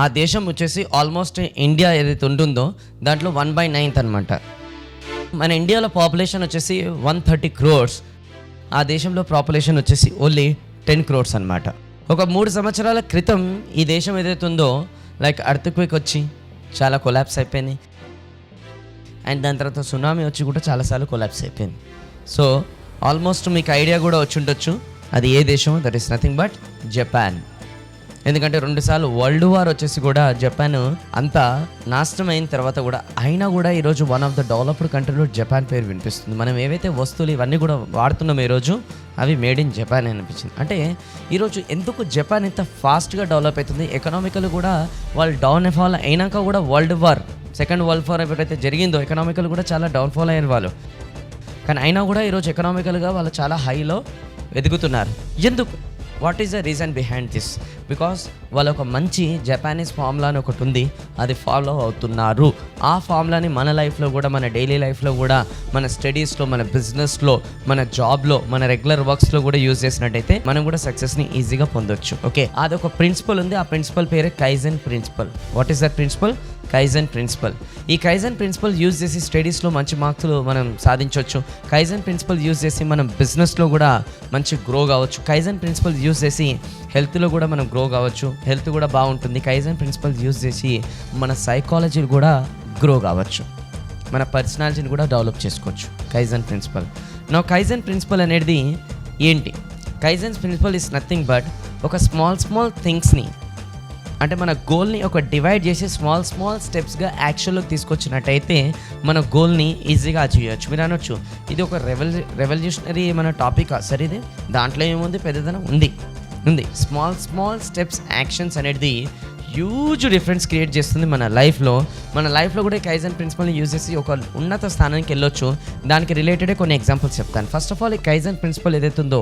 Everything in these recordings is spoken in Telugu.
ఆ దేశం వచ్చేసి ఆల్మోస్ట్ ఇండియా ఏదైతే ఉంటుందో దాంట్లో 1/9 అనమాట. మన ఇండియాలో పాపులేషన్ వచ్చేసి 130 crores. ఆ దేశంలో పాపులేషన్ వచ్చేసి ఓన్లీ 10 crores అనమాట. ఒక 3 సంవత్సరాల క్రితం ఈ దేశం ఏదైతే ఉందో లైక్ ఎర్త్క్వేక్ వచ్చి చాలా కొలాప్స్ అయిపోయింది. అండ్ దాని తర్వాత సునామీ వచ్చి కూడా చాలాసార్లు కొలాప్స్ అయిపోయింది. సో ఆల్మోస్ట్ మీకు ఐడియా కూడా వచ్చి ఉండొచ్చు అది ఏ దేశం. That is nothing but Japan. ఎందుకంటే 2 సార్లు వరల్డ్ వార్ వచ్చేసి కూడా జపాన్ అంతా నాశనం అయిన తర్వాత కూడా అయినా కూడా ఈరోజు వన్ ఆఫ్ ద డెవలప్డ్ కంట్రీలో జపాన్ పేరు వినిపిస్తుంది. మనం ఏవైతే వస్తువులు ఇవన్నీ కూడా వాడుతున్నాం ఈరోజు అవి మేడ్ ఇన్ జపాన్ అనిపించింది. అంటే ఈరోజు ఎందుకు జపాన్ ఇంత ఫాస్ట్గా డెవలప్ అవుతుంది, ఎకనామికల్ కూడా వాళ్ళు డౌన్ఫాల్ అయినాక కూడా సెకండ్ వరల్డ్ వార్ ఎప్పుడైతే జరిగిందో ఎకనామికల్ కూడా చాలా డౌన్ఫాల్ అయ్యారు వాళ్ళు. కానీ అయినా కూడా ఈరోజు ఎకనామికల్గా వాళ్ళు చాలా హైలో ఎదుగుతున్నారు. ఎందుకు? What is the reason behind this? Because వాళ్ళ ఒక మంచి జపానీస్ ఫార్ములా అని ఒకటి ఉంది, అది ఫాలో అవుతున్నారు. ఆ ఫార్ములాని మన లైఫ్లో కూడా, మన డైలీ లైఫ్లో కూడా, మన స్టడీస్లో, మన బిజినెస్లో, మన జాబ్లో, మన రెగ్యులర్ వర్క్స్లో కూడా యూజ్ చేసినట్టయితే మనం కూడా సక్సెస్ని ఈజీగా పొందొచ్చు. ఓకే, అదొక ప్రిన్సిపల్ ఉంది. ఆ ప్రిన్సిపల్ పేరే kaizen principle. What is that principle? Kaizen principle. ఈ కైజెన్ ప్రిన్సిపల్ యూజ్ చేసి స్టడీస్లో మంచి మార్క్స్లు మనం సాధించవచ్చు. కైజెన్ ప్రిన్సిపల్ యూజ్ చేసి మనం బిజినెస్లో కూడా మంచి గ్రో కావచ్చు. కైజెన్ ప్రిన్సిపల్ యూజ్ చేసి హెల్త్లో కూడా మనం గ్రో కావచ్చు, హెల్త్ కూడా బాగుంటుంది. కైజెన్ ప్రిన్సిపల్ యూజ్ చేసి మన సైకాలజీ కూడా గ్రో కావచ్చు, మన పర్సనాలిటీని కూడా డెవలప్ చేసుకోవచ్చు. Kaizen principle. నా కైజెన్ ప్రిన్సిపల్ అనేది ఏంటి? Kaizen principle is nothing but ఒక స్మాల్ థింగ్స్ని, అంటే మన గోల్ని ఒక డివైడ్ చేసి స్మాల్ స్టెప్స్గా యాక్షన్లోకి తీసుకొచ్చినట్టయితే మన గోల్ని ఈజీగా అచీవ్ చేయొచ్చు. మీరు అనొచ్చు ఇది ఒక రెవల్యూషనరీ మన టాపిక్. సరే, ఇది దాంట్లో ఏముంది, పెద్దదనం ఉంది. స్మాల్ స్టెప్స్ యాక్షన్స్ అనేది హ్యూజ్ డిఫరెన్స్ క్రియేట్ చేస్తుంది మన లైఫ్లో కూడా కైజెన్ ప్రిన్సిపల్ని యూజ్ చేసి ఒక ఉన్నత స్థానానికి వెళ్ళొచ్చు. దానికి రిలేటెడే కొన్ని ఎగ్జాంపుల్స్ చెప్తాను. ఫస్ట్ ఆఫ్ ఆల్, ఈ కైజెన్ ప్రిన్సిపల్ ఏదైతే ఉందో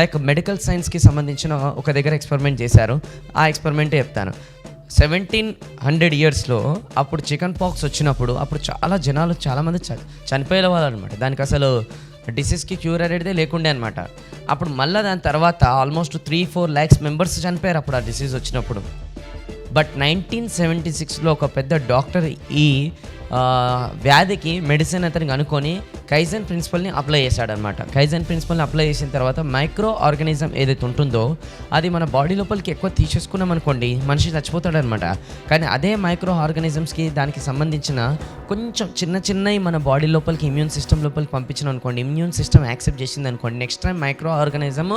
లైక్ మెడికల్ సైన్స్కి సంబంధించిన ఒక దగ్గర ఎక్స్పెరిమెంట్ చేశారు. ఆ ఎక్స్పెరిమెంటే చెప్తాను. 1700 yearsలో అప్పుడు చికెన్ పాక్స్ వచ్చినప్పుడు అప్పుడు చాలామంది చనిపోయే వాళ్ళు అనమాట. దానికి అసలు డిసీజ్కి క్యూర్ అనేది లేకుండే అనమాట. అప్పుడు మళ్ళీ దాని తర్వాత ఆల్మోస్ట్ 3-4 lakhs మెంబర్స్ చనిపోయారు అప్పుడు ఆ డిసీజ్ వచ్చినప్పుడు. బట్ 1976లో ఒక పెద్ద డాక్టర్ ఈ వ్యాధికి మెడిసిన్ అతనికి అనుకొని కైజెన్ ప్రిన్సిపల్ని అప్లై చేశాడనమాట. కైజెన్ ప్రిన్సిపల్ని అప్లై చేసిన తర్వాత మైక్రో ఆర్గానిజం ఏదైతే ఉంటుందో అది మన బాడీ లోపలికి ఎక్కువ తీసేసుకున్నాం అనుకోండి, మనిషి చచ్చిపోతాడనమాట. కానీ అదే మైక్రో ఆర్గానిజమ్స్కి దానికి సంబంధించిన కొంచెం చిన్నవి మన బాడీ లోపలికి ఇమ్యూన్ సిస్టమ్ లోపలికి పంపించిన అనుకోండి, ఇమ్యూన్ సిస్టమ్ యాక్సెప్ట్ చేసింది అనుకోండి, నెక్స్ట్ టైం మైక్రో ఆర్గానిజం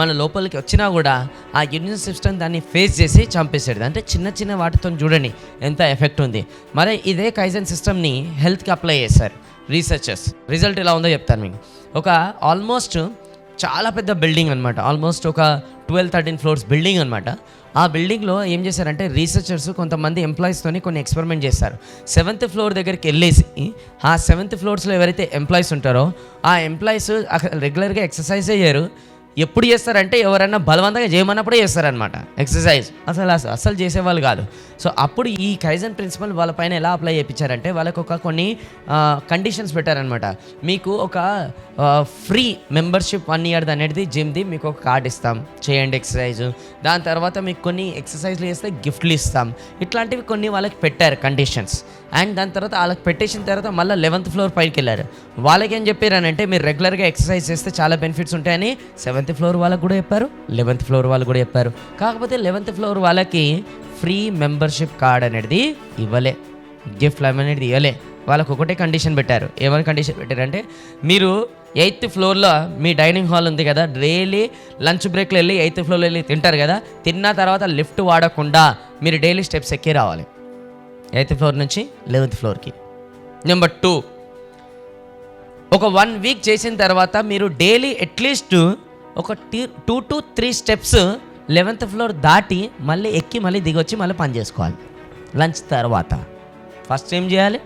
మన లోపలికి వచ్చినా కూడా ఆ ఇమ్యూన్ సిస్టమ్ దాన్ని ఫేస్ చేసి చంపేసాడు. అంటే చిన్న వాటితో చూడండి ఎంత ఎఫెక్ట్ ఉంది. మరి ఇదే కైజెన్ సిస్టమ్ని హెల్త్కి అప్లై చేశారు రీసెర్చర్స్. రిజల్ట్ ఎలా ఉందో చెప్తాను మీకు. ఒక ఆల్మోస్ట్ చాలా పెద్ద బిల్డింగ్ అనమాట, ఆల్మోస్ట్ ఒక 12-13 floors బిల్డింగ్ అనమాట. ఆ బిల్డింగ్లో ఏం చేశారంటే రీసెర్చర్స్ కొంతమంది ఎంప్లాయీస్తోని కొన్ని ఎక్స్పెరిమెంట్ చేస్తారు. 7th floor దగ్గరికి వెళ్ళేసి ఆ 7th floors ఎవరైతే ఎంప్లాయీస్ ఉంటారో ఆ ఎంప్లాయీస్ రెగ్యులర్గా ఎక్సర్సైజ్ చేయరు. ఎప్పుడు చేస్తారంటే ఎవరైనా బలవంతంగా చేయమన్నప్పుడే చేస్తారనమాట ఎక్సర్సైజ్. అసలు చేసేవాళ్ళు కాదు. సో అప్పుడు ఈ కైజెన్ ప్రిన్సిపల్ వాళ్ళపైన ఎలా అప్లై చేయించారంటే వాళ్ళకు కొన్ని కండిషన్స్ పెట్టారనమాట. మీకు ఒక ఫ్రీ మెంబర్షిప్ 1 year అనేది జిమ్ది మీకు ఒక కార్డ్ ఇస్తాం, చేయండి ఎక్సర్సైజ్. దాని తర్వాత మీకు కొన్ని ఎక్సర్సైజ్లు చేస్తే గిఫ్ట్లు ఇస్తాం. ఇట్లాంటివి కొన్ని వాళ్ళకి పెట్టారు కండిషన్స్. అండ్ దాని తర్వాత వాళ్ళకి పెట్టేసిన తర్వాత మళ్ళీ 11th floor పైకి వెళ్ళారు. వాళ్ళకి ఏం చెప్పారనంటే మీరు రెగ్యులర్గా ఎక్సర్సైజ్ చేస్తే చాలా బెనిఫిట్స్ ఉంటాయని 7th floor వాళ్ళకి కూడా చెప్పారు, 11th floor వాళ్ళకి కూడా చెప్పారు. కాకపోతే 11th floor వాళ్ళకి ఫ్రీ మెంబర్షిప్ కార్డ్ అనేది ఇవ్వలే, గిఫ్ట్ అనేది ఇవ్వలే. వాళ్ళకు ఒకటే కండిషన్ పెట్టారు. ఏమైనా కండిషన్ పెట్టారంటే మీరు 8th floorలో మీ డైనింగ్ హాల్ ఉంది కదా, డైలీ లంచ్ బ్రేక్లో వెళ్ళి 8th floorలో వెళ్ళి తింటారు కదా, తిన్న తర్వాత లిఫ్ట్ వాడకుండా మీరు డైలీ స్టెప్స్ ఎక్కి రావాలి 8th floor నుంచి 11th floorకి. నెంబర్ 2, ఒక 1 week చేసిన తర్వాత మీరు డైలీ అట్లీస్ట్ ఒక 2 to 3 steps 11th floor దాటి మళ్ళీ ఎక్కి మళ్ళీ దిగొచ్చి మళ్ళీ పని చేసుకోవాలి లంచ్ తర్వాత. ఫస్ట్ ఏం చేయాలి?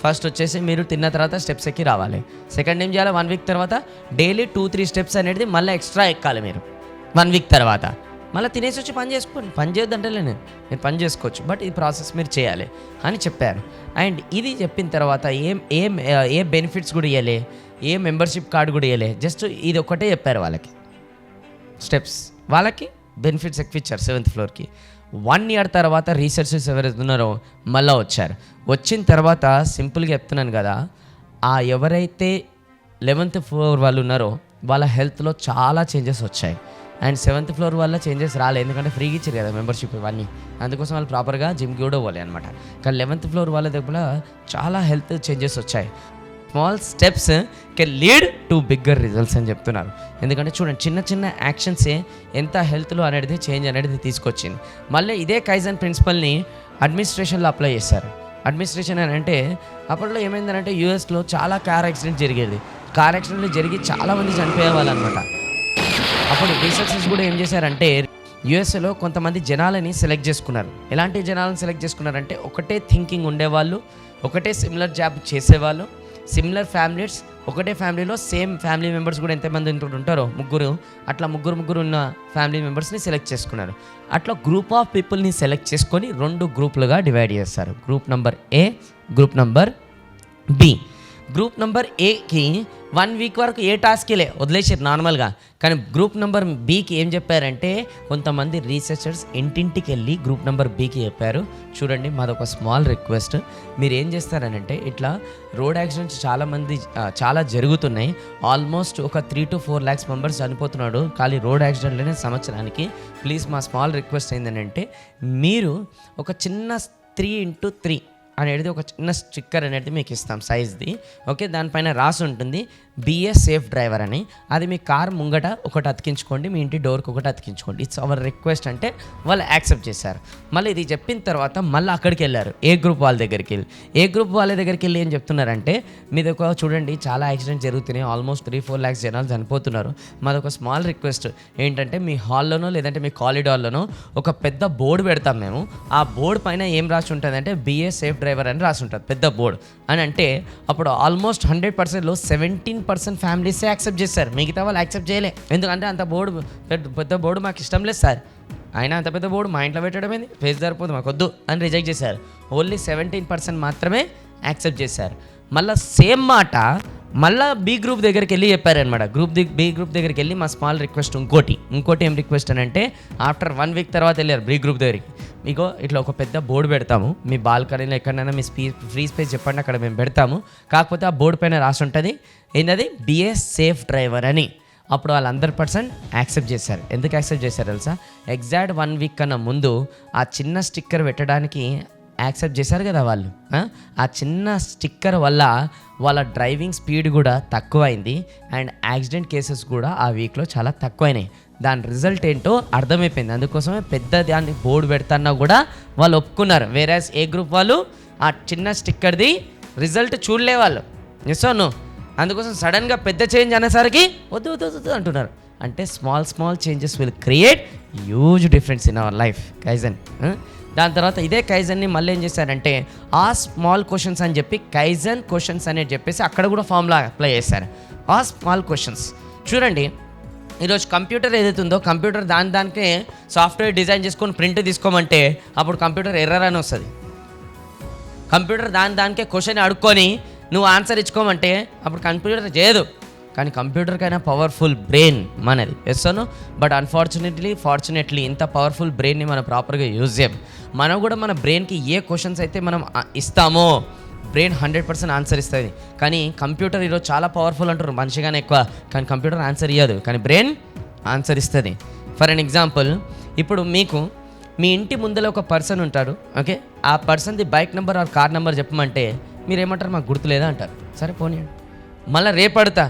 ఫస్ట్ వచ్చేసి మీరు తిన్న తర్వాత స్టెప్స్ ఎక్కి రావాలి. సెకండ్ ఏం చేయాలి? 1 week తర్వాత డైలీ 2-3 steps అనేది మళ్ళీ ఎక్స్ట్రా ఎక్కాలి మీరు 1 week తర్వాత. మళ్ళీ తినేసి వచ్చి పని చేసుకోండి. పని చేయొద్దంటే మీరు పని చేసుకోవచ్చు, బట్ ఈ ప్రాసెస్ మీరు చేయాలి అని చెప్పారు. అండ్ ఇది చెప్పిన తర్వాత ఏ బెనిఫిట్స్ కూడా ఇవ్వలే, ఏ మెంబర్షిప్ కార్డు కూడా ఇవ్వలే, జస్ట్ ఇది ఒక్కటే చెప్పారు వాళ్ళకి స్టెప్స్. వాళ్ళకి బెనిఫిట్స్ ఎక్కువ ఇచ్చారు 7th floorకి. 1 ఇయర్ తర్వాత రీసెర్చర్స్ ఎవరైతే ఉన్నారో మళ్ళీ వచ్చారు. వచ్చిన తర్వాత సింపుల్గా చెప్తున్నాను కదా, ఆ ఎవరైతే 11th ఫ్లోర్ వాళ్ళు ఉన్నారో వాళ్ళ హెల్త్లో చాలా చేంజెస్ వచ్చాయి. అండ్ 7th ఫ్లోర్ వల్ల చేంజెస్ రాలేదు, ఎందుకంటే ఫ్రీగా ఇచ్చారు కదా మెంబర్షిప్ ఇవన్నీ, అందుకోసం వాళ్ళు ప్రాపర్గా జిమ్కి కూడా పోలే అనమాట. కానీ 11th ఫ్లోర్ వాళ్ళ దగ్గర చాలా హెల్త్ చేంజెస్ వచ్చాయి. Small steps can lead to bigger results అని చెప్తున్నారు. ఎందుకంటే చూడండి, చిన్న చిన్న యాక్షన్సే ఎంత హెల్త్లో అనేది చేంజ్ అనేది తీసుకొచ్చింది. మళ్ళీ ఇదే కైజన్ ప్రిన్సిపల్ని అడ్మినిస్ట్రేషన్లో అప్లై చేశారు. అడ్మినిస్ట్రేషన్ అని అంటే అప్పట్లో ఏమైందంటే యూఎస్లో చాలా కార్ యాక్సిడెంట్ జరిగేది. కార్ యాక్సిడెంట్లు జరిగి చాలామంది చనిపోయేవాళ్ళు అనమాట. అప్పుడు రీసెర్చర్స్ కూడా ఏం చేశారంటే యూఎస్ఏలో కొంతమంది జనాలని సెలెక్ట్ చేసుకున్నారు. ఎలాంటి జనాలను సెలెక్ట్ చేసుకున్నారంటే ఒకటే థింకింగ్ ఉండేవాళ్ళు, ఒకటే సిమిలర్ జాబ్ చేసేవాళ్ళు, సిమిలర్ ఫ్యామిలీస్, ఒకటే ఫ్యామిలీలో సేమ్ ఫ్యామిలీ మెంబర్స్ కూడా ఎంతమంది ఉంటారో ముగ్గురు ఉన్న ఫ్యామిలీ మెంబర్స్ని సెలెక్ట్ చేసుకున్నారు. అట్లా గ్రూప్ ఆఫ్ పీపుల్ని సెలెక్ట్ చేసుకొని 2 గ్రూపులుగా డివైడ్ చేస్తారు. Group number A, group number B. Group number ఏకి 1 వీక్ వరకు ఏ టాస్క్లే వదిలేసారు నార్మల్గా. కానీ గ్రూప్ నెంబర్ బికి ఏం చెప్పారంటే కొంతమంది రీసెర్చర్స్ ఇంటింటికి వెళ్ళి గ్రూప్ నెంబర్ బికి చెప్పారు, చూడండి మాదొక స్మాల్ రిక్వెస్ట్, మీరు ఏం చేస్తారనంటే ఇట్లా రోడ్ యాక్సిడెంట్స్ చాలా జరుగుతున్నాయి, ఆల్మోస్ట్ ఒక 3 to 4 lakhs మెంబర్స్ చనిపోతున్నాడు ఖాళీ రోడ్ యాక్సిడెంట్లోనే సంవత్సరానికి. ప్లీజ్ మా స్మాల్ రిక్వెస్ట్ ఏంటంటే మీరు ఒక చిన్న 3x3 అనేది ఒక చిన్న స్టిక్కర్ అనేది మీకు ఇస్తాం సైజ్ది, ఓకే. దానిపైన రాసి ఉంటుంది బిఎస్ సేఫ్ డ్రైవర్ అని. అది మీ కార్ ముంగట ఒకటి అతికించుకోండి, మీ ఇంటి డోర్కి ఒకటి అతికించుకోండి. ఇట్స్ అవర్ రిక్వెస్ట్ అంటే వాళ్ళు యాక్సెప్ట్ చేశారు. మళ్ళీ ఇది చెప్పిన తర్వాత మళ్ళీ అక్కడికి వెళ్ళారు, ఏ గ్రూప్ వాళ్ళ దగ్గరికి వెళ్ళి. ఏ గ్రూప్ వాళ్ళ దగ్గరికి వెళ్ళి ఏం చెప్తున్నారంటే మీదొక చూడండి చాలా యాక్సిడెంట్ జరుగుతున్నాయి, ఆల్మోస్ట్ 3-4 lakhs జనాలు చనిపోతున్నారు. మాదొక స్మాల్ రిక్వెస్ట్ ఏంటంటే మీ హాల్లోనో లేదంటే మీ కారిడార్లోనో ఒక పెద్ద బోర్డు పెడతాం మేము. ఆ బోర్డు పైన ఏం రాసి ఉంటుంది అంటే బిఎస్ సేఫ్ డ్రైవర్ అని రాసి ఉంటుంది పెద్ద బోర్డు అని. అంటే అప్పుడు ఆల్మోస్ట్ 100%లో 17% ఫ్యామిలీసే యాక్సెప్ట్ చేశారు, మిగతా వాళ్ళు యాక్సెప్ట్ చేయలే. ఎందుకంటే అంత బోర్డు పెద్ద బోర్డు మాకు ఇష్టం లేదు సార్, అయినా అంత పెద్ద బోర్డు మా ఇంట్లో పెట్టడం ఏంది, ఫేస్ సరిపోదు మాకు వద్దు అని రిజెక్ట్ చేశారు. ఓన్లీ 17% మాత్రమే యాక్సెప్ట్ చేశారు. మళ్ళీ సేమ్ మాట మళ్ళీ బి గ్రూప్ దగ్గరికి వెళ్ళి చెప్పారనమాట. బి గ్రూప్ దగ్గరికి వెళ్ళి మా స్మాల్ రిక్వెస్ట్ ఇంకోటి ఏం రిక్వెస్ట్ అని అంటే ఆఫ్టర్ 1 week తర్వాత వెళ్ళారు బి గ్రూప్ దగ్గరికి. మీకు ఇట్లా ఒక పెద్ద బోర్డు పెడతాము, మీ బాల్కనీలో ఎక్కడైనా మీ ఫ్రీ స్పేస్ చెప్పండి అక్కడ మేము పెడతాము, కాకపోతే ఆ బోర్డు పైన రాసి ఉంటుంది ఏంటది బిఎస్ సేఫ్ డ్రైవర్ అని. అప్పుడు వాళ్ళు 100% యాక్సెప్ట్ చేశారు. ఎందుకు యాక్సెప్ట్ చేశారు తెలుసా? ఎగ్జాక్ట్ 1 week కన్నా ముందు ఆ చిన్న స్టిక్కర్ పెట్టడానికి యాక్సెప్ట్ చేశారు కదా వాళ్ళు. ఆ చిన్న స్టిక్కర్ వల్ల వాళ్ళ డ్రైవింగ్ స్పీడ్ కూడా తక్కువైంది అండ్ యాక్సిడెంట్ కేసెస్ కూడా ఆ వీక్లో చాలా తక్కువైనాయి. దాని రిజల్ట్ ఏంటో అర్థమైపోయింది. అందుకోసమే పెద్ద దాన్ని బోర్డు పెడతాన్నా కూడా వాళ్ళు ఒప్పుకున్నారు. వేరేస్ ఏ గ్రూప్ వాళ్ళు ఆ చిన్న స్టిక్కర్ది రిజల్ట్ చూడలే వాళ్ళు. ఎస్సోను అందుకోసం సడన్గా పెద్ద చేంజ్ అనేసరికి వద్దు అంటున్నారు. అంటే small changes will create huge difference in our life kaizen. దాని తర్వాత ఇదే కైజన్ని మళ్ళీ ఏం చేశారంటే ఆ స్మాల్ క్వశ్చన్స్ అని చెప్పి కైజన్ క్వశ్చన్స్ అనేది చెప్పేసి అక్కడ కూడా ఫార్ములా అప్లై చేశారు. ఆ స్మాల్ క్వశ్చన్స్ చూడండి, ఈరోజు కంప్యూటర్ ఏదైతే ఉందో కంప్యూటర్ దానికే సాఫ్ట్వేర్ డిజైన్ చేసుకొని ప్రింట్ తీసుకోమంటే అప్పుడు కంప్యూటర్ ఎర్రర్ అని వస్తుంది. కంప్యూటర్ దానికే క్వశ్చన్ అడుక్కొని నువ్వు ఆన్సర్ ఇచ్చుకోమంటే అప్పుడు కంప్యూటర్ చేయదు. కానీ కంప్యూటర్కైనా పవర్ఫుల్ బ్రెయిన్ మనది, ఎస్సోను. బట్ ఫార్చునేట్లీ ఇంత పవర్ఫుల్ బ్రెయిన్ని మనం ప్రాపర్గా యూజ్ చేయం. మనం కూడా మన బ్రెయిన్కి ఏ క్వశ్చన్స్ అయితే మనం ఇస్తామో బ్రెయిన్ 100% ఆన్సర్ ఇస్తుంది. కానీ కంప్యూటర్ ఈరోజు చాలా పవర్ఫుల్ అంటారు, మనిషిగానే ఎక్కువ, కానీ కంప్యూటర్ ఆన్సర్ ఇవ్వదు, కానీ బ్రెయిన్ ఆన్సర్ ఇస్తుంది. ఫర్ అన్ ఎగ్జాంపుల్, ఇప్పుడు మీకు మీ ఇంటి ముందర ఒక పర్సన్ ఉంటాడు, ఓకే. ఆ పర్సన్ది bike number or car number చెప్పమంటే మీరు ఏమంటారు? మాకు గుర్తులేదా అంటారు. సరే పోనీయండి, మళ్ళీ రేపడతా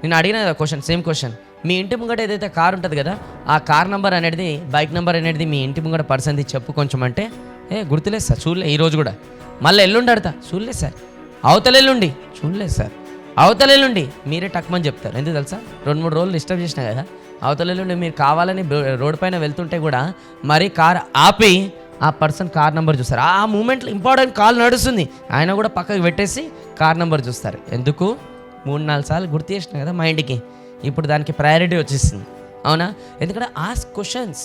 నేను అడిగిన క్వశ్చన్, సేమ్ క్వశ్చన్. మీ ఇంటి ముంగట ఏదైతే కార్ ఉంటుంది కదా ఆ కార్ నెంబర్ అనేది బైక్ నెంబర్ అనేది మీ ఇంటి ముంగట పర్సన్ది చెప్పు కొంచెం అంటే గుర్తులేదు సార్, చూడలే ఈరోజు కూడా. మళ్ళీ ఎల్లుండి అడతా, చూడలేదు సార్. అవతలెల్లుండి, చూడలేదు సార్. అవతలెల్లుండి మీరే టక్మని చెప్తారు. ఎందుకు తెలుసా? 2-3 రోజులు డిస్టర్బ్ చేసినా కదా. అవతలెల్లుండి మీరు కావాలని రోడ్ పైన వెళ్తుంటే కూడా మరి కార్ ఆపి ఆ పర్సన్ కార్ నెంబర్ చూస్తారు. ఆ మూమెంట్లో ఇంపార్టెంట్ కాల్ నడుస్తుంది, ఆయన కూడా పక్కకు పెట్టేసి కార్ నెంబర్ చూస్తారు. ఎందుకు? 3-4 సార్లు గుర్తు చేసిన కదా మైండ్కి, ఇప్పుడు దానికి ప్రయారిటీ వచ్చేసింది, అవునా? ఎందుకంటే ఆస్క్ క్వశ్చన్స్.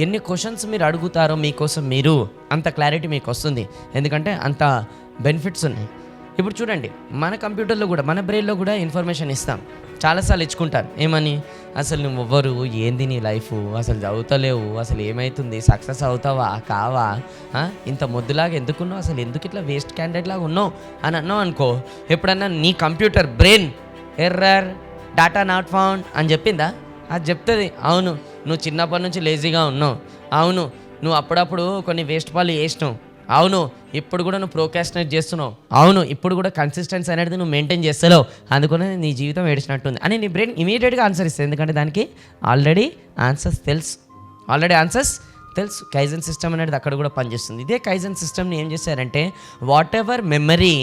ఎన్ని క్వశ్చన్స్ మీరు అడుగుతారో మీకోసం మీరు అంత క్లారిటీ మీకు వస్తుంది, ఎందుకంటే అంత బెనిఫిట్స్ ఉన్నాయి. ఇప్పుడు చూడండి, మన కంప్యూటర్లో కూడా మన బ్రెయిన్లో కూడా ఇన్ఫర్మేషన్ ఇస్తాం. చాలాసార్లు ఇచ్చుకుంటారు. ఏమని, అసలు నువ్వు ఎవ్వరు, ఏంది నీ లైఫ్, అసలు చదువుతలేవు, అసలు ఏమవుతుంది, సక్సెస్ అవుతావా కావా, ఇంత మొద్దులాగా ఎందుకున్నావు, అసలు ఎందుకు ఇట్లా వేస్ట్ క్యాండిడేట్ లాగా ఉన్నావు అని అన్నావు అనుకో. ఎప్పుడన్నా నీ computer brain error data not found అని చెప్పిందా? అది చెప్తుంది, అవును నువ్వు చిన్నప్పటి నుంచి లేజీగా ఉన్నావు, అవును నువ్వు అప్పుడప్పుడు కొన్ని వేస్ట్ పాలు వేసినావు, అవును ఇప్పుడు కూడా నువ్వు ప్రోకాస్టినేట్ చేస్తున్నావు, అవును ఇప్పుడు కూడా కన్సిస్టెన్సీ అనేది నువ్వు మెయింటైన్ చేస్తలేవు, అందుకనే నీ జీవితం ఏడిచినట్టుంది అని నీ బ్రెయిన్ ఇమీడియట్గా ఆన్సర్ ఇస్తుంది. ఎందుకంటే దానికి ఆల్రెడీ ఆన్సర్స్ తెలుసు. కైజన్ సిస్టమ్ అనేది అక్కడ కూడా పనిచేస్తుంది. ఇదే కైజన్ సిస్టమ్ని ఏం చేశారంటే, what ever memory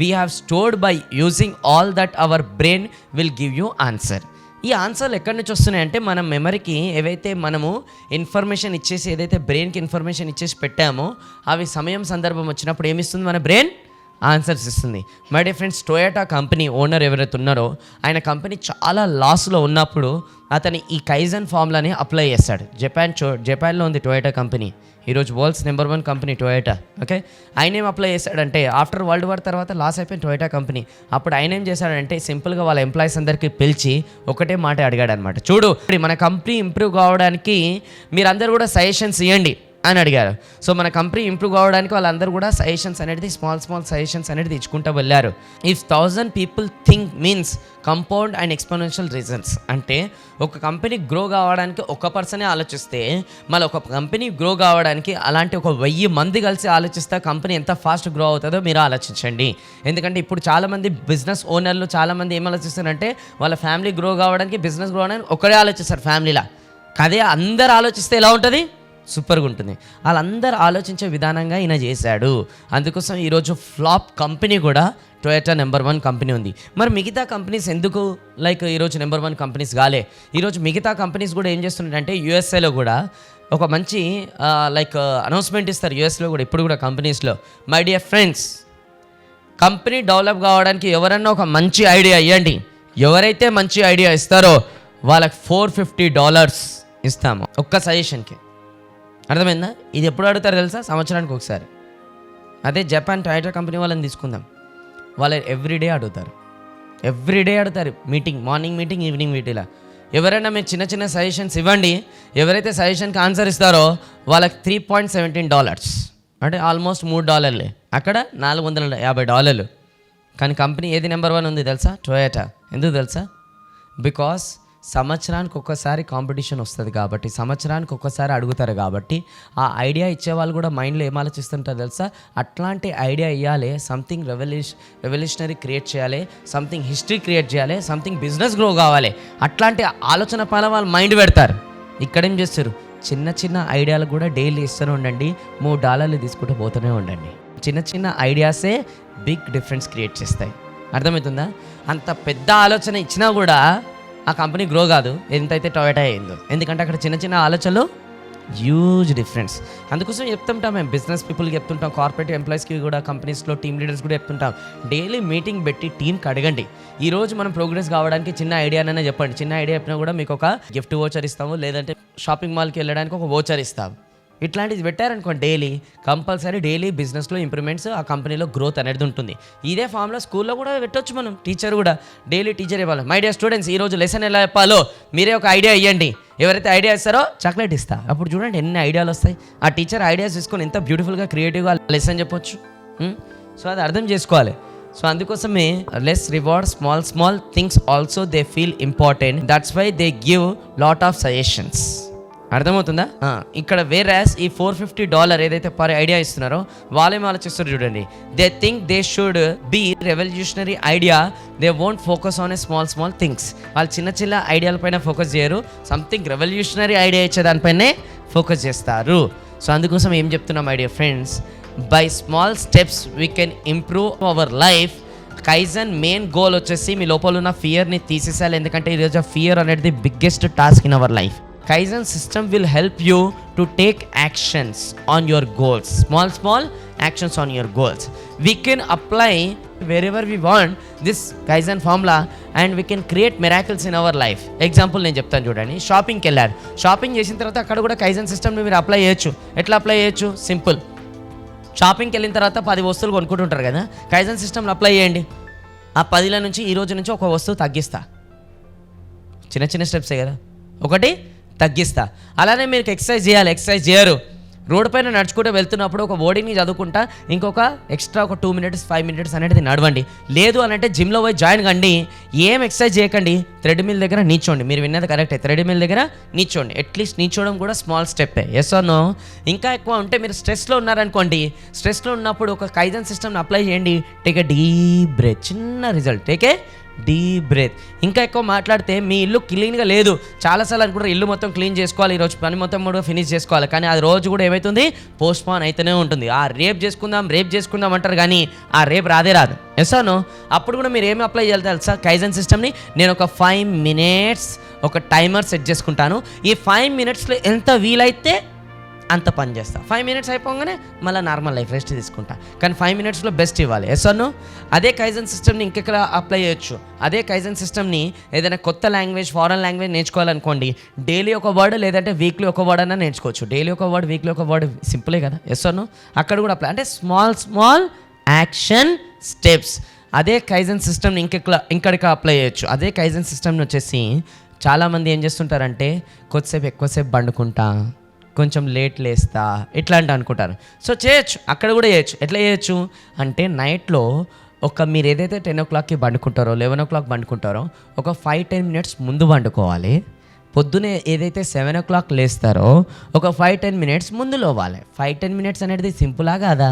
we have stored by using all that our brain will give you answer. ఈ ఆన్సర్లు ఎక్కడి నుంచి వస్తున్నాయంటే, మన మెమరీకి ఏవైతే మనము ఇన్ఫర్మేషన్ ఇచ్చేసి, ఏదైతే బ్రెయిన్కి ఇన్ఫర్మేషన్ ఇచ్చేసి పెట్టామో, అవి సమయం సందర్భం వచ్చినప్పుడు ఏమిస్తుంది, మన బ్రెయిన్ ఆన్సర్స్ ఇస్తుంది. My dear friends, Toyota company owner ఎవరైతే ఉన్నారో, ఆయన కంపెనీ చాలా లాస్లో ఉన్నప్పుడు అతని ఈ కైజన్ ఫార్ములాని అప్లై చేస్తాడు. జపాన్లో ఉంది టొయోటా కంపెనీ, ఈరోజు world's number 1 company Toyota. Okay, ఆయన ఏం అప్లై చేశాడంటే, ఆఫ్టర్ వరల్డ్ వార్ తర్వాత లాస్ అయిపోయిన టొయోటా కంపెనీ, అప్పుడు ఆయన ఏం చేశాడంటే, సింపుల్గా వాళ్ళ ఎంప్లాయీస్ అందరికీ పిలిచి ఒకటే మాట అడిగాడు అనమాట. చూడు, మన కంపెనీ ఇంప్రూవ్ కావడానికి మీరందరూ కూడా సజెషన్స్ ఇవ్వండి అని అడిగారు. సో మన కంపెనీ ఇంప్రూవ్ కావడానికి వాళ్ళందరూ కూడా సజెషన్స్ అనేది స్మాల్ సజెషన్స్ అనేది ఇచ్చుకుంటూ వెళ్ళారు. If 1000 people think means compound and exponential reasons. అంటే ఒక కంపెనీ గ్రో కావడానికి ఒక పర్సనే ఆలోచిస్తే, మళ్ళీ ఒక కంపెనీ గ్రో కావడానికి అలాంటి 1000 మంది కలిసి ఆలోచిస్తే కంపెనీ ఎంత ఫాస్ట్ గ్రో అవుతుందో మీరు ఆలోచించండి. ఎందుకంటే ఇప్పుడు చాలామంది బిజినెస్ ఓనర్లు చాలామంది ఏం ఆలోచిస్తారంటే, వాళ్ళ ఫ్యామిలీ గ్రో కావడానికి, బిజినెస్ గ్రో అవడానికి ఒకరే ఆలోచిస్తారు ఫ్యామిలీలా. అదే అందరు ఆలోచిస్తే ఎలా ఉంటుంది, సూపర్గా ఉంటుంది. వాళ్ళందరూ ఆలోచించే విధానంగా ఈయన చేశాడు. అందుకోసం ఈరోజు ఫ్లాప్ కంపెనీ కూడా టొయోటా నెంబర్ 1 కంపెనీ ఉంది. మరి మిగతా కంపెనీస్ ఎందుకు ఈరోజు నెంబర్ 1 కంపెనీస్ కాలే? ఈరోజు మిగతా కంపెనీస్ కూడా ఏం చేస్తున్నారంటే, యూఎస్ఏలో కూడా ఒక మంచి అనౌన్స్మెంట్ ఇస్తారు. యూఎస్లో కూడా ఇప్పుడు కూడా కంపెనీస్లో, my dear friends, company develop కావడానికి ఎవరన్నా ఒక మంచి ఐడియా ఇవ్వండి, ఎవరైతే మంచి ఐడియా ఇస్తారో వాళ్ళకి $450 ఇస్తాము ఒక్క సజెషన్కి. అర్థమైందా? ఇది ఎప్పుడు అడుగుతారు తెలుసా? సంవత్సరానికి ఒకసారి. అదే జపాన్ టొయోటా కంపెనీ వాళ్ళని తీసుకుందాం, వాళ్ళు ఎవ్రీడే అడుగుతారు మీటింగ్, మార్నింగ్ మీటింగ్, ఈవినింగ్ మీటింగ్లా. ఎవరైనా మీరు చిన్న సజెషన్స్ ఇవ్వండి, ఎవరైతే సజెషన్కి ఆన్సర్ ఇస్తారో వాళ్ళకి $3.17, అంటే ఆల్మోస్ట్ $3. అక్కడ $450. కానీ కంపెనీ ఏది నెంబర్ 1 ఉంది తెలుసా? టొయోటా. ఎందుకు తెలుసా? బికాస్ సంవత్సరానికి ఒక్కసారి కాంపిటీషన్ వస్తుంది కాబట్టి, సంవత్సరానికి ఒక్కసారి అడుగుతారు కాబట్టి, ఆ ఐడియా ఇచ్చేవాళ్ళు కూడా మైండ్లో ఏం ఆలోచిస్తుంటారు తెలుసా? అట్లాంటి ఐడియా ఇవ్వాలి, సంథింగ్ రెవల్యూషనరీ క్రియేట్ చేయాలి, సంథింగ్ హిస్టరీ క్రియేట్ చేయాలి, సంథింగ్ బిజినెస్ గ్రో కావాలి, అట్లాంటి ఆలోచన పైన వాళ్ళు మైండ్ పెడతారు. ఇక్కడేం చేస్తారు, చిన్న ఐడియాలు కూడా డైలీ ఇస్తూనే ఉండండి, $3 తీసుకుంటూ పోతూనే ఉండండి. చిన్న ఐడియాసే బిగ్ డిఫరెన్స్ క్రియేట్ చేస్తాయి. అర్థమవుతుందా? అంత పెద్ద ఆలోచన ఇచ్చినా కూడా ఆ కంపెనీ గ్రో కాదు, ఎంతైతే టొయోటా అయిందో. ఎందుకంటే అక్కడ చిన్న ఆలోచనలు హ్యూజ్ డిఫరెన్స్. అందుకోసం చెప్తుంటాం, మేము బిజినెస్ పీపుల్కి చెప్తుంటాం, కార్పొరేట్ ఎంప్లాయీస్కి కూడా, కంపెనీస్లో టీమ్ లీడర్స్ కూడా చెప్తుంటాం, డైలీ మీటింగ్ పెట్టి టీంకి అడగండి, ఈరోజు మనం ప్రోగ్రెస్ కావడానికి చిన్న ఐడియానైనా చెప్పండి. చిన్న ఐడియా చెప్పినా కూడా మీకు ఒక గిఫ్ట్ వోచర్ ఇస్తాము, లేదంటే షాపింగ్ మాల్కి వెళ్ళడానికి ఒక వోచర్ ఇస్తాము. ఇట్లాంటిది పెట్టారనుకోండి, డైలీ బిజినెస్లో ఇంప్రూవ్మెంట్స్, ఆ కంపెనీలో గ్రోత్ అనేది ఉంటుంది. ఇదే ఫామ్లో స్కూల్లో కూడా పెట్టవచ్చు మనం. టీచర్ కూడా డైలీ ఇవ్వాలి, మై డియర్ స్టూడెంట్స్ ఈరోజు లెసన్ ఎలా చెప్పాలో మీరే ఒక ఐడియా ఇవ్వండి, ఎవరైతే ఐడియా ఇస్తారో చాక్లెట్ ఇస్తా. అప్పుడు చూడండి ఎన్ని ఐడియాలు వస్తాయి. ఆ టీచర్ ఐడియాస్ తీసుకొని ఎంత బ్యూటిఫుల్గా క్రియేటివ్గా లెసన్ చెప్పొచ్చు. సో అది అర్థం చేసుకోవాలి. సో అందుకోసమే less reward small things also they feel important, that's why they give lot of suggestions. అర్థమవుతుందా? ఇక్కడ వేరేస్ ఈ $450 ఏదైతే పర్ ఐడియా ఇస్తున్నారో వాళ్ళేమో ఆలోచిస్తారు చూడండి, they think they should be revolutionary idea, they won't focus on a small things. వాళ్ళు చిన్న ఐడియాల పైన ఫోకస్ చేయరు, సంథింగ్ రెవల్యూషనరీ ఐడియా ఇచ్చే దానిపైనే ఫోకస్ చేస్తారు. సో అందుకోసం ఏం చెప్తున్నాం my dear friends, by small steps we can improve our life. Kaizen main goal వచ్చేసి మీ లోపల ఉన్న ఫియర్ని తీసేసాలి. ఎందుకంటే ఈరోజు ఫియర్ అనేది biggest task in our life. Kaizen system will help you to take actions on your goals, small actions on your goals. We can apply wherever we want this Kaizen formula and we can create miracles in our life. Example నేను చెప్తాను చూడండి, షాపింగ్కి వెళ్ళారు, షాపింగ్ చేసిన తర్వాత అక్కడ కూడా కైజన్ సిస్టమ్ని మీరు అప్లై చేయొచ్చు. ఎట్లా అప్లై చేయొచ్చు? సింపుల్, షాపింగ్కి వెళ్ళిన తర్వాత 10 వస్తువులు కొనుక్కుంటుంటారు కదా, కైజన్ సిస్టమ్లో అప్లై చేయండి. ఆ 10 నుంచి ఈ రోజు నుంచి ఒక వస్తువు తగ్గిస్తా, చిన్న చిన్న స్టెప్సే కదా. ఒకటి తగ్గిస్తా. అలానే మీరు ఎక్సర్సైజ్ చేయాలి, ఎక్సర్సైజ్ చేయరు. రోడ్డు పైన నడుచుకుంటూ వెళ్తున్నప్పుడు ఒక బోర్డింగ్ని చదువుకుంటా ఇంకొక ఎక్స్ట్రా ఒక 2 minutes 5 minutes అనేది నడవండి. లేదు అని అంటే జిమ్లో పోయి జాయిన్ కండి. ఏం ఎక్సర్సైజ్ చేయకండి, థ్రెడ్మిల్ దగ్గర నిల్చోండి. మీరు విన్నది కరెక్టే, థ్రెడ్మిల్ దగ్గర నిల్చోండి. అట్లీస్ట్ నిల్చోవడం కూడా స్మాల్ స్టెప్పే. Yes or no? ఇంకా ఎక్కువ ఉంటే మీరు స్ట్రెస్లో ఉన్నారనుకోండి, స్ట్రెస్లో ఉన్నప్పుడు ఒక కైజన్ సిస్టమ్ని అప్లై చేయండి. టేక్ ఏ డీప్ బ్రెత్, చిన్న result. Take a deep breath. ఇంకా ఎక్కువ మాట్లాడితే మీ ఇల్లు క్లీన్గా లేదు, చాలాసార్లు అనుకుంటారు ఇల్లు మొత్తం క్లీన్ చేసుకోవాలి, ఈరోజు పని మొత్తం కూడా ఫినిష్ చేసుకోవాలి, కానీ అది రోజు కూడా ఏమవుతుంది, పోస్ట్పోన్ అయితేనే ఉంటుంది. రేపు చేసుకుందాం అంటారు, కానీ రేపు రాదు. ఎస్సాను. అప్పుడు కూడా మీరు ఏమి అప్లై చేయాలి తెలుసా? కైజన్ సిస్టమ్ని నేను ఒక 5 minutes ఒక టైమర్ సెట్ చేసుకుంటాను. ఈ 5 minutesలో ఎంత వీలైతే అంత పని చేస్తా. 5 minutes అయిపోగానే మళ్ళీ నార్మల్ లైఫ్ రెస్ట్ తీసుకుంటా, కానీ 5 minutesలో బెస్ట్ ఇవ్వాలి. ఎస్ అను. అదే కైజన్ సిస్టమ్ని ఇంకెక్కడ అప్లై చేయొచ్చు. అదే కైజన్ సిస్టమ్ని ఏదైనా కొత్త లాంగ్వేజ్, ఫారెన్ లాంగ్వేజ్ నేర్చుకోవాలనుకోండి, డైలీ ఒక వర్డ్ లేదంటే వీక్లీ ఒక వర్డ్ అన్నా నేర్చుకోవచ్చు. డైలీ ఒక వర్డ్, వీక్లీ ఒక వర్డ్, సింపులే కదా. ఎస్ అను. అక్కడ కూడా అప్లై, అంటే స్మాల్ యాక్షన్ స్టెప్స్. అదే కైజన్ సిస్టమ్ని ఇంకడికి అప్లై చేయొచ్చు. అదే కైజన్ సిస్టమ్ని వచ్చేసి చాలామంది ఏం చేస్తుంటారంటే ఎక్కువసేపు బండుకుంటా, కొంచెం లేట్ లేస్తా, ఇట్లాంటి అనుకుంటారు. సో చేయొచ్చు, అక్కడ కూడా చేయొచ్చు. ఎట్లా చేయొచ్చు అంటే నైట్లో మీరు ఏదైతే 10 o'clockకి పండుకుంటారో, 11 o'clock పండుకుంటారో, ఒక 5-10 minutes ముందు పండుకోవాలి. పొద్దునే ఏదైతే 7 o'clock లేస్తారో ఒక 5-10 minutes ముందు లేవాలి. 5-10 minutes అనేది సింపులా కాదా?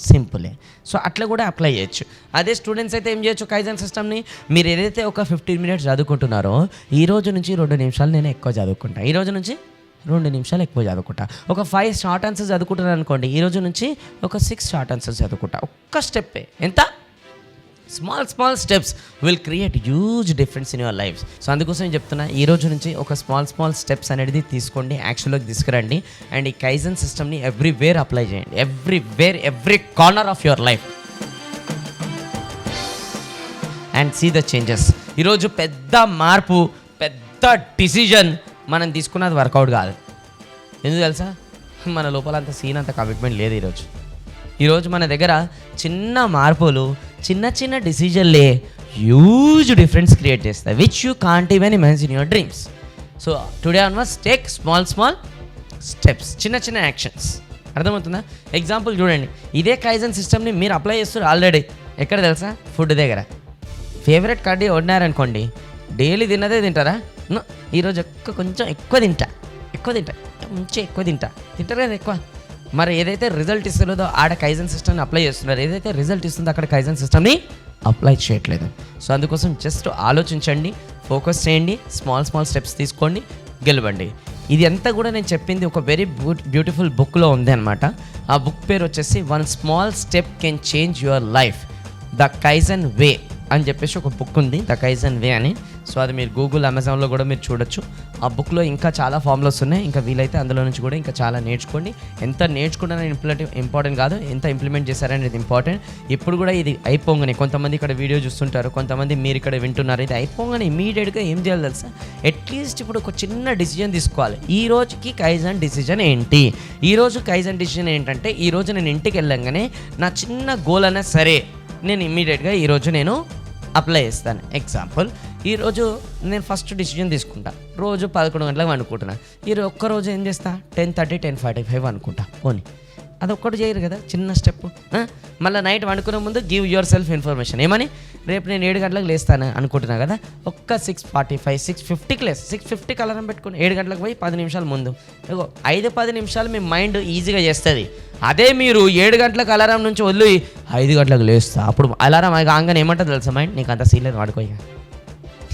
సింపులే. సో అట్లా కూడా అప్లై చేయొచ్చు. అదే స్టూడెంట్స్ అయితే ఏం చేయొచ్చు, కైజన్ సిస్టమ్ని మీరు ఏదైతే ఒక 15 minutes చదువుకుంటున్నారో, ఈ రోజు నుంచి 2 నిమిషాలు నేను ఎక్కువ చదువుకుంటాను, ఈ రోజు నుంచి 2 నిమిషాలు ఎక్కువ చదువుకుంటా. ఒక 5 షార్ట్ ఆన్సర్స్ చదువుకుంటాను అనుకోండి, ఈ రోజు నుంచి ఒక 6 షార్ట్ ఆన్సర్స్ చదువుకుంటా. ఒక్క స్టెప్పే. ఎంత? Small steps will create huge difference in your life. So అందుకోసం నేను చెప్తున్నా, ఈ రోజు నుంచి ఒక స్మాల్ స్టెప్స్ అనేది తీసుకోండి, యాక్షన్లోకి తీసుకురండి. అండ్ ఈ కైజన్ సిస్టమ్ని ఎవ్రీవేర్ అప్లై చేయండి. Every corner of your life and see the changes. ఈరోజు పెద్ద మార్పు, పెద్ద డిసిజన్ మనం తీసుకున్నది వర్కౌట్ కాదు. ఎందుకు తెలుసా? మన లోపల అంత సీన్, అంత కమిట్మెంట్ లేదు. ఈరోజు మన దగ్గర చిన్న మార్పులు, చిన్న డిసిజన్లే హ్యూజ్ డిఫరెన్స్ క్రియేట్ చేస్తాయి, which you can't even imagine your dreams. So today onwards take small steps, చిన్న యాక్షన్స్. అర్థమవుతుందా? ఎగ్జాంపుల్ చూడండి, ఇదే కైజన్ సిస్టమ్ని మీరు అప్లై చేస్తారు ఆల్రెడీ. ఎక్కడ తెలుసా? ఫుడ్ దగ్గర. ఫేవరెట్ కర్రీ వండారనుకోండి, డైలీ తిన్నదే తింటారా? ఈరోజు కొంచెం ఎక్కువ తింటా, మంచి ఎక్కువ తింటారు కదా ఎక్కువ. మరి ఏదైతే రిజల్ట్ ఇస్తుందో ఆడ కైజన్ సిస్టమ్ని అప్లై చేస్తున్నారు, ఏదైతే రిజల్ట్ ఇస్తుందో అక్కడ కైజన్ సిస్టమ్ని అప్లై చేయట్లేదు. సో అందుకోసం జస్ట్ ఆలోచించండి, ఫోకస్ చేయండి, స్మాల్ స్టెప్స్ తీసుకోండి, గెలవండి. ఇది అంతా కూడా నేను చెప్పింది ఒక వెరీ బ్యూటిఫుల్ బుక్లో ఉంది అనమాట. ఆ బుక్ పేరు వచ్చేసి 1 small step can change your life, the kaizen way అని చెప్పేసి ఒక బుక్ ఉంది, ద కైజన్ వే అని. సో అది మీరు గూగుల్, అమెజాన్లో కూడా మీరు చూడొచ్చు. ఆ బుక్లో ఇంకా చాలా ఫార్ములాస్ ఉన్నాయి. ఇంకా వీలైతే అందులో నుంచి కూడా ఇంకా చాలా నేర్చుకోండి. ఎంత నేర్చుకుంటారని ఇంపార్టెంట్ కాదు, ఎంత ఇంప్లిమెంట్ చేశారనేది ఇంపార్టెంట్. ఇప్పుడు కూడా ఇది అయిపోగానే, కొంతమంది ఇక్కడ వీడియో చూస్తుంటారు, కొంతమంది మీరు ఇక్కడ వింటున్నారు, ఇది అయిపోగానే ఇమీడియట్గా ఏం చేయాలి తెలుసా? అట్లీస్ట్ ఇప్పుడు ఒక చిన్న డిసిజన్ తీసుకోవాలి. ఈ రోజుకి కైజన్ డిసిజన్ ఏంటి? ఈరోజు కైజన్ డిసిజన్ ఏంటంటే, ఈరోజు నేను ఇంటికి వెళ్ళంగానే నా చిన్న గోల్ అయినా సరే నేను ఇమ్మీడియట్గా ఈరోజు నేను అప్లై చేస్తాను. ఎగ్జాంపుల్, ఈరోజు నేను ఫస్ట్ డిసిజన్ తీసుకుంటా, రోజు 11 గంటలకు అనుకుంటున్నా. ఒక్కరోజు ఏం చేస్తా, 10:30 10:45 అనుకుంటా. పోనీ అదొక్కటి చేయరు కదా, చిన్న స్టెప్. మళ్ళీ నైట్ వండుకునే ముందు గివ్ యువర్ సెల్ఫ్ ఇన్ఫర్మేషన్. ఏమని? రేపు నేను 7 గంటలకు లేస్తాను అనుకుంటున్నా కదా, ఒక్క 6:45 6:50కి లేసి 6:50కి అలారం పెట్టుకుని 7 గంటలకు పోయి 10 నిమిషాల ముందు 5-10 నిమిషాలు మీ మైండ్ ఈజీగా చేస్తుంది. అదే మీరు 7 గంటలకు అలారం నుంచి వదిలి 5 గంటలకు లేస్తా, అప్పుడు అలారం ఆగానే ఏమంటుంది తెలుసా మైండ్, నీకు అంత సీలేదు వాడుకో,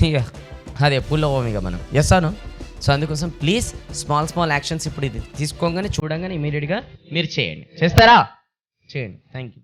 ఇక అది ఎప్పుడు ఇక మనం. ఎస్ అను. సో అందుకోసం ప్లీజ్ స్మాల్ యాక్షన్స్ ఇప్పుడు ఇది తీసుకోగానే చూడంగానే ఇమీడియట్గా మీరు చేయండి. చేస్తారా? చేయండి. Thank you.